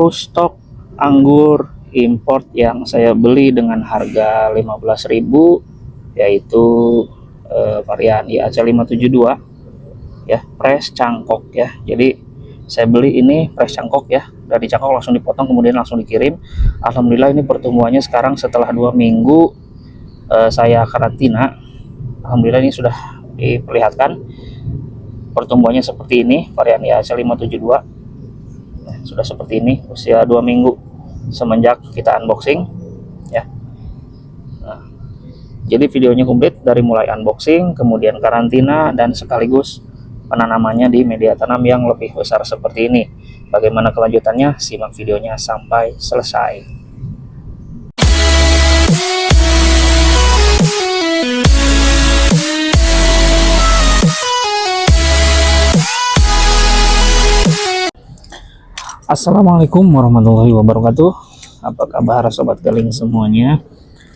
stok anggur import yang saya beli dengan harga 15.000, yaitu varian IAC 572 ya, press cangkok ya. Jadi saya beli ini press cangkok ya, dari cangkok langsung dipotong kemudian langsung dikirim. Alhamdulillah ini pertumbuhannya sekarang setelah 2 minggu saya karantina, alhamdulillah ini sudah diperlihatkan pertumbuhannya seperti ini. Varian IAC 572 sudah seperti ini usia 2 minggu semenjak kita unboxing ya. Nah, jadi videonya komplit dari mulai unboxing, kemudian karantina, dan sekaligus penanamannya di media tanam yang lebih besar seperti ini. Bagaimana kelanjutannya? Simak videonya sampai selesai. Assalamualaikum warahmatullahi wabarakatuh. Apa kabar sobat galing semuanya?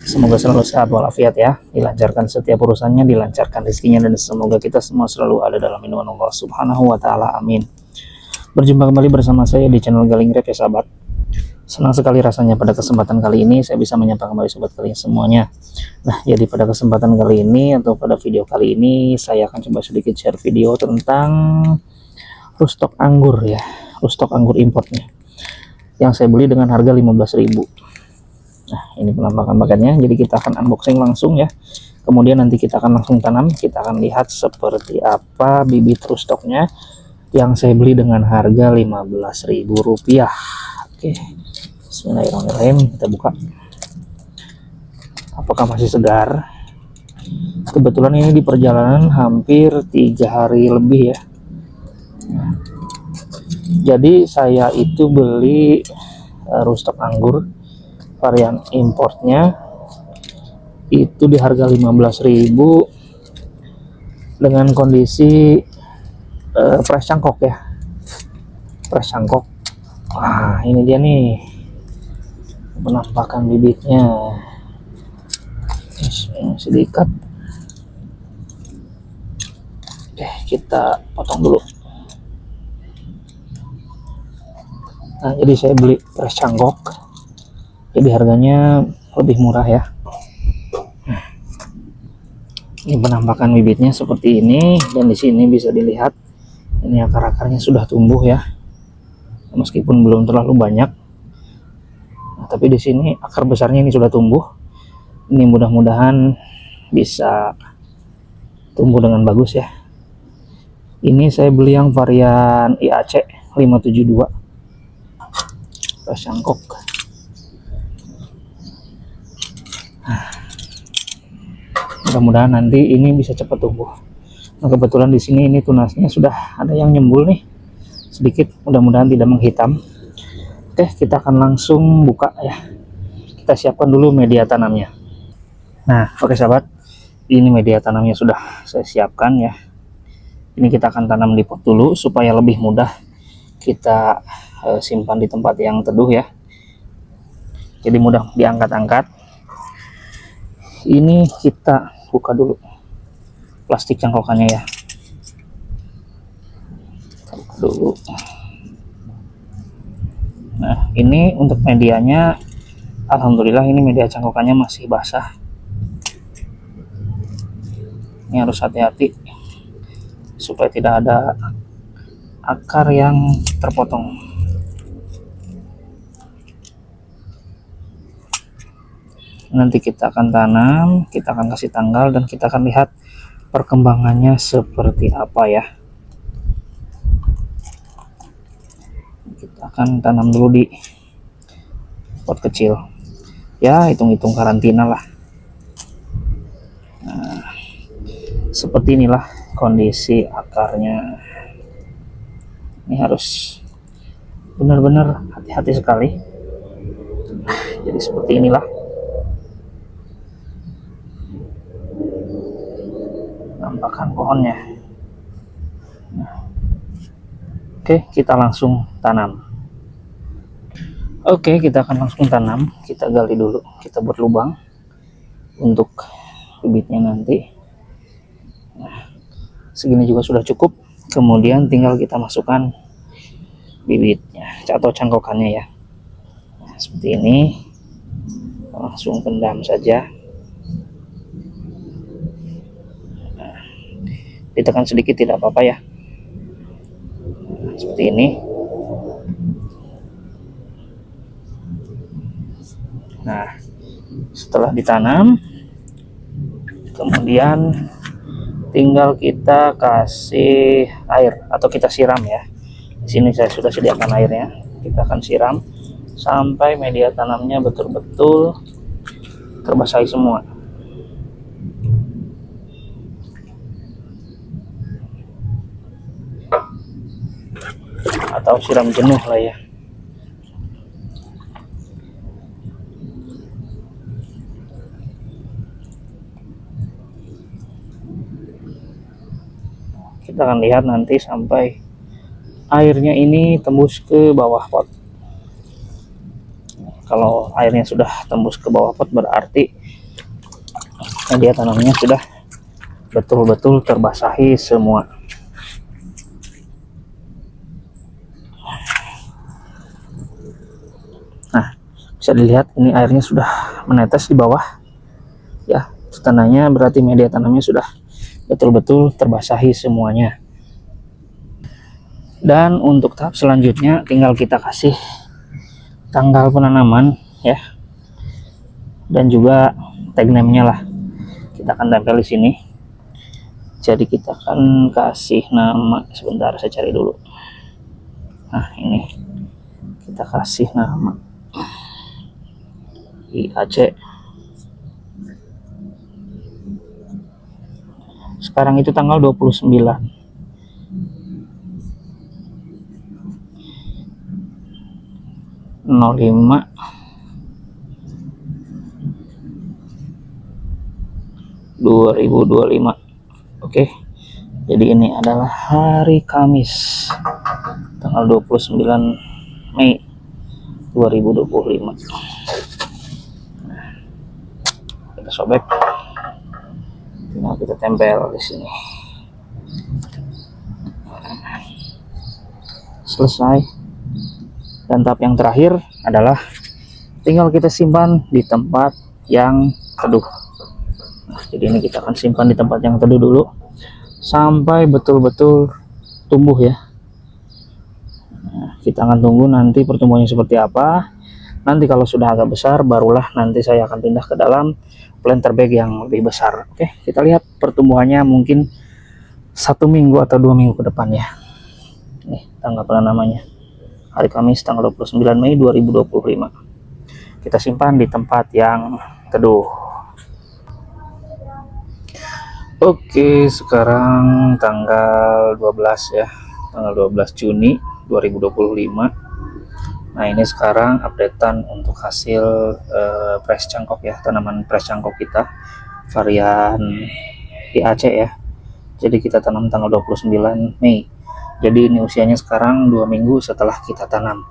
Semoga selalu sehat walafiat ya, dilancarkan setiap urusannya, dilancarkan rezekinya, dan semoga kita semua selalu ada dalam lindungan Allah Subhanahu wa taala. Amin. Berjumpa kembali bersama saya di channel Galing Rep ya sahabat. Senang sekali rasanya pada kesempatan kali ini saya bisa menyapa kembali sobat galing semuanya. Nah, jadi pada kesempatan kali ini atau pada video kali ini saya akan coba sedikit share video tentang stok anggur ya, stok anggur importnya yang saya beli dengan harga 15.000. Nah, ini penampakan paketnya. Jadi kita akan unboxing langsung ya, kemudian nanti kita akan langsung tanam. Kita akan lihat seperti apa bibit stoknya yang saya beli dengan harga Rp15.000. Oke, bismillahirrahmanirrahim, kita buka. Apakah masih segar? Kebetulan ini di perjalanan hampir 3 hari lebih ya. Jadi saya itu beli stok anggur varian importnya itu di harga 15.000 dengan kondisi press cangkok ya, press cangkok. Wah, ini dia nih penampakan bibitnya. Masih diikat. Oke, kita potong dulu. Nah, jadi saya beli press cangkok, jadi harganya lebih murah ya. Nah, ini penampakan bibitnya seperti ini, dan di sini bisa dilihat ini akar-akarnya sudah tumbuh ya, meskipun belum terlalu banyak. Nah, tapi di sini akar besarnya ini sudah tumbuh. Ini mudah-mudahan bisa tumbuh dengan bagus ya. Ini saya beli yang varian IAC 572 press cangkok. Mudah-mudahan nanti ini bisa cepat tumbuh. Nah, kebetulan di sini ini tunasnya sudah ada yang nyembul nih sedikit, mudah-mudahan tidak menghitam. Oke, kita akan langsung buka ya. Kita siapkan dulu media tanamnya. Nah, oke sahabat, ini media tanamnya sudah saya siapkan ya. Ini kita akan tanam di pot dulu supaya lebih mudah kita simpan di tempat yang teduh ya, jadi mudah diangkat-angkat. Ini kita buka dulu plastik cangkokannya ya, kita buka dulu. Nah, ini untuk medianya, alhamdulillah ini media cangkokannya masih basah. Ini harus hati-hati supaya tidak ada akar yang terpotong. Nanti kita akan tanam, kita akan kasih tanggal, dan kita akan lihat perkembangannya seperti apa ya. Kita akan tanam dulu di pot kecil ya, hitung-hitung karantina lah. Nah, seperti inilah kondisi akarnya. Ini harus benar-benar hati-hati sekali. Jadi seperti inilah penampakan pohonnya. Nah, oke, kita langsung tanam. Oke, kita akan langsung tanam. Kita gali dulu, kita buat lubang untuk bibitnya nanti. Nah, segini juga sudah cukup. Kemudian tinggal kita masukkan bibitnya atau cangkokannya ya. seperti ini. Langsung pendam saja. Nah, ditekan sedikit tidak apa-apa ya. Seperti ini. Nah, setelah ditanam, kemudian tinggal kita kasih air atau kita siram ya. Di sini saya sudah sediakan airnya. Kita akan siram sampai media tanamnya betul-betul terbasahi semua. Atau siram jenuh lah ya. Kita akan lihat nanti sampai airnya ini tembus ke bawah pot. Kalau airnya sudah tembus ke bawah pot, berarti media tanamnya sudah betul-betul terbasahi semua. Nah, bisa dilihat ini airnya sudah menetes di bawah ya, itu tandanya berarti media tanamnya sudah betul-betul terbasahi semuanya. Dan untuk tahap selanjutnya tinggal kita kasih tanggal penanaman ya, dan juga tag name-nya lah kita akan tempel di sini. Jadi kita akan kasih nama, sebentar saya cari dulu. Nah, ini kita kasih nama IAC. Sekarang itu tanggal 29. Lima 2025. Oke. Jadi ini adalah hari Kamis tanggal 29 Mei 2025. Kita sobek. Tinggal kita tempel di sini. Selesai. Dan tahap yang terakhir adalah tinggal kita simpan di tempat yang teduh. Nah, jadi ini kita akan simpan di tempat yang teduh dulu sampai betul-betul tumbuh ya. Nah, kita akan tunggu nanti pertumbuhannya seperti apa. Nanti kalau sudah agak besar, barulah nanti saya akan pindah ke dalam planter bag yang lebih besar. Oke, kita lihat pertumbuhannya mungkin 1 minggu atau 2 minggu ke depan ya. Nih tanggal penanamannya, hari Kamis tanggal 29 Mei 2025. Kita simpan di tempat yang teduh. Oke, sekarang tanggal 12 ya, tanggal 12 Juni 2025. Nah, ini sekarang updatean untuk hasil press cangkok ya, tanaman press cangkok kita varian IAC ya. Jadi kita tanam tanggal 29 Mei. Jadi ini usianya sekarang 2 minggu setelah kita tanam.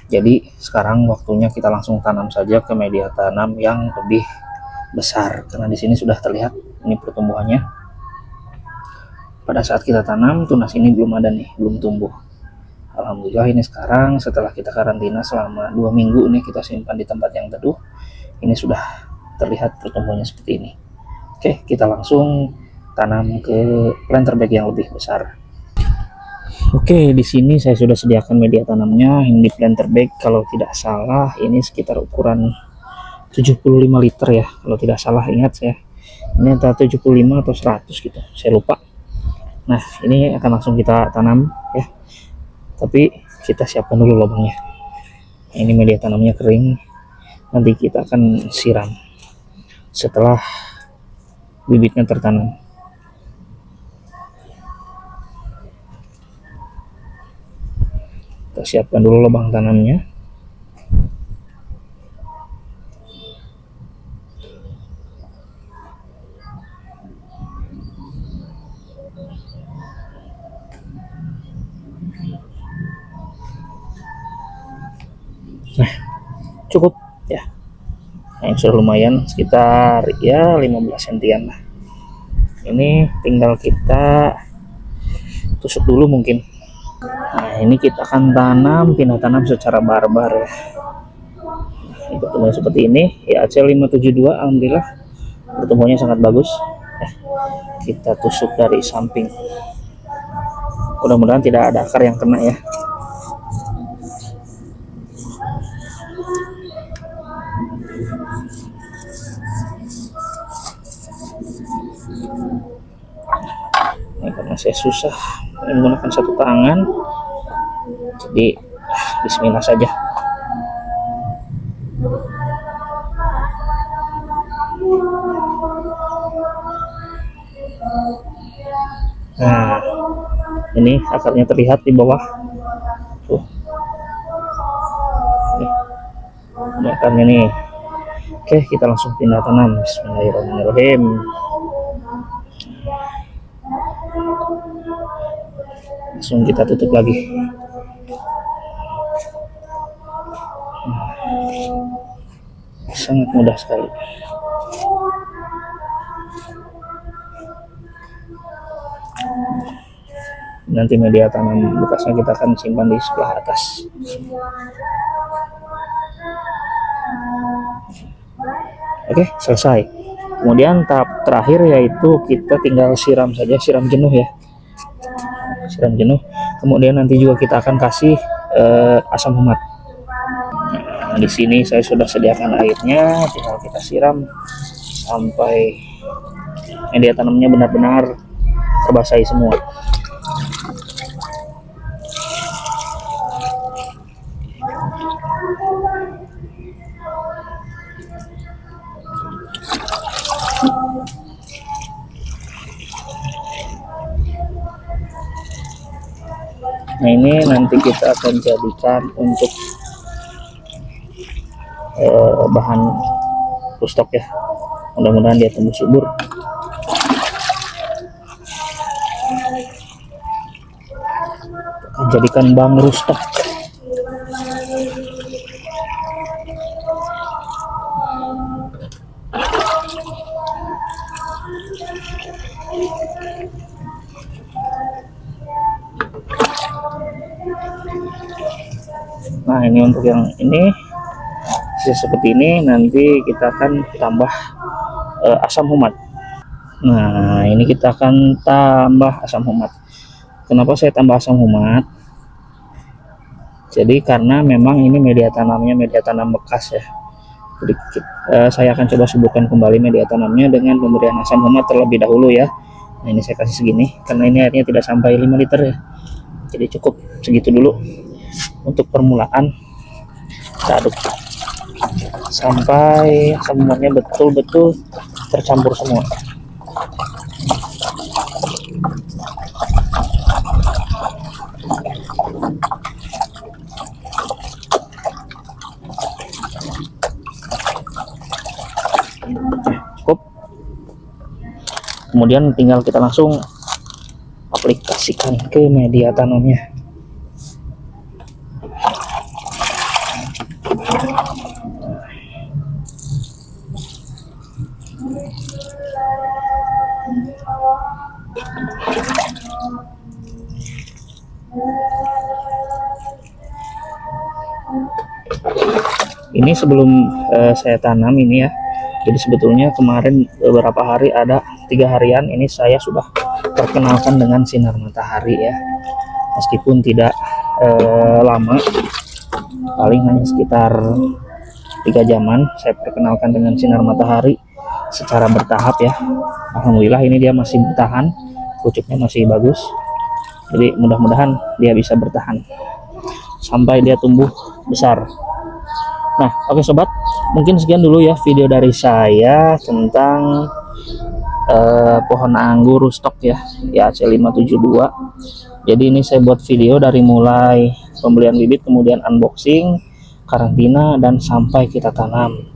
Jadi sekarang waktunya kita langsung tanam saja ke media tanam yang lebih besar, karena di sini sudah terlihat ini pertumbuhannya. Pada saat kita tanam, tunas ini belum ada nih, belum tumbuh. Alhamdulillah ini sekarang setelah kita karantina selama 2 minggu nih, kita simpan di tempat yang teduh, ini sudah terlihat pertumbuhannya seperti ini. Oke, kita langsung tanam ke planter bag yang lebih besar. Oke, di sini saya sudah sediakan media tanamnya. Ini di planter bag, kalau tidak salah ini sekitar ukuran 75 liter ya, kalau tidak salah, ingat saya ini antara 75 atau 100 gitu, saya lupa. Nah, ini akan langsung kita tanam ya, tapi kita siapkan dulu lubangnya. Ini media tanamnya kering, nanti kita akan siram setelah bibitnya tertanam. Kita siapkan dulu lubang tanamnya. Nah, cukup ya. Nah, yang sudah lumayan, sekitar ya 15 sentian lah. Ini tinggal kita tusuk dulu mungkin. Nah, ini kita akan tanam, pindah tanam secara barbar ya. pertumbuhan seperti ini ya. AC572 alhamdulillah pertumbuhannya sangat bagus. Kita tusuk dari samping, mudah-mudahan tidak ada akar yang kena ya. Ini karena saya susah menggunakan satu tangan, jadi bismillah saja. Nah, ini akarnya terlihat di bawah tuh. Ini akarnya nih. Oke, kita langsung pindah tanam. Bismillahirrahmanirrahim. Langsung kita tutup lagi. Sangat mudah sekali. Nanti media tanam bekasnya kita akan simpan di sebelah atas. Oke, selesai. Kemudian tahap terakhir yaitu kita tinggal siram saja, siram jenuh ya. Siram jenuh. Kemudian nanti juga kita akan kasih asam humat. Nah, di sini saya sudah sediakan airnya, tinggal kita siram sampai media tanamnya benar-benar terbasahi semua. Nah, ini nanti kita akan jadikan untuk bahan rustok ya. Mudah-mudahan dia tumbuh subur. Akan jadikan bang rustok. Nah, ini untuk yang ini seperti ini. Nanti kita akan tambah asam humat. Nah, ini kita akan tambah asam humat. Kenapa saya tambah asam humat? Jadi karena memang ini media tanamnya media tanam bekas ya. Jadi saya akan coba suburkan kembali media tanamnya dengan pemberian asam humat terlebih dahulu ya. Nah, ini saya kasih segini karena ini airnya tidak sampai 5 liter ya. Jadi cukup segitu dulu. Untuk permulaan kita aduk sampai asam humatnya betul-betul tercampur semua. Cukup. Kemudian tinggal kita langsung aplikasikan ke media tanamnya. Ini sebelum saya tanam ini ya. Jadi sebetulnya kemarin beberapa hari, ada 3 harian ini saya sudah perkenalkan dengan sinar matahari ya. Meskipun tidak lama, paling hanya sekitar 3 jaman saya perkenalkan dengan sinar matahari secara bertahap ya. Alhamdulillah ini dia masih bertahan, pucuknya masih bagus. Jadi mudah-mudahan dia bisa bertahan sampai dia tumbuh besar. Nah, oke sobat, mungkin sekian dulu ya video dari saya tentang pohon anggur rustok ya, AC572. Jadi ini saya buat video dari mulai pembelian bibit, kemudian unboxing, karantina, dan sampai kita tanam.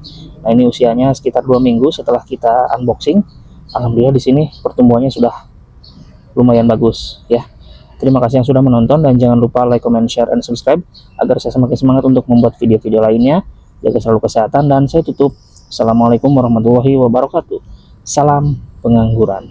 Nah, ini usianya sekitar 2 minggu setelah kita unboxing. Alhamdulillah di sini pertumbuhannya sudah lumayan bagus ya. Terima kasih yang sudah menonton, dan jangan lupa like, comment, share, and subscribe agar saya semakin semangat untuk membuat video-video lainnya. Jaga selalu kesehatan, dan saya tutup. Assalamualaikum warahmatullahi wabarakatuh. Salam pengangguran.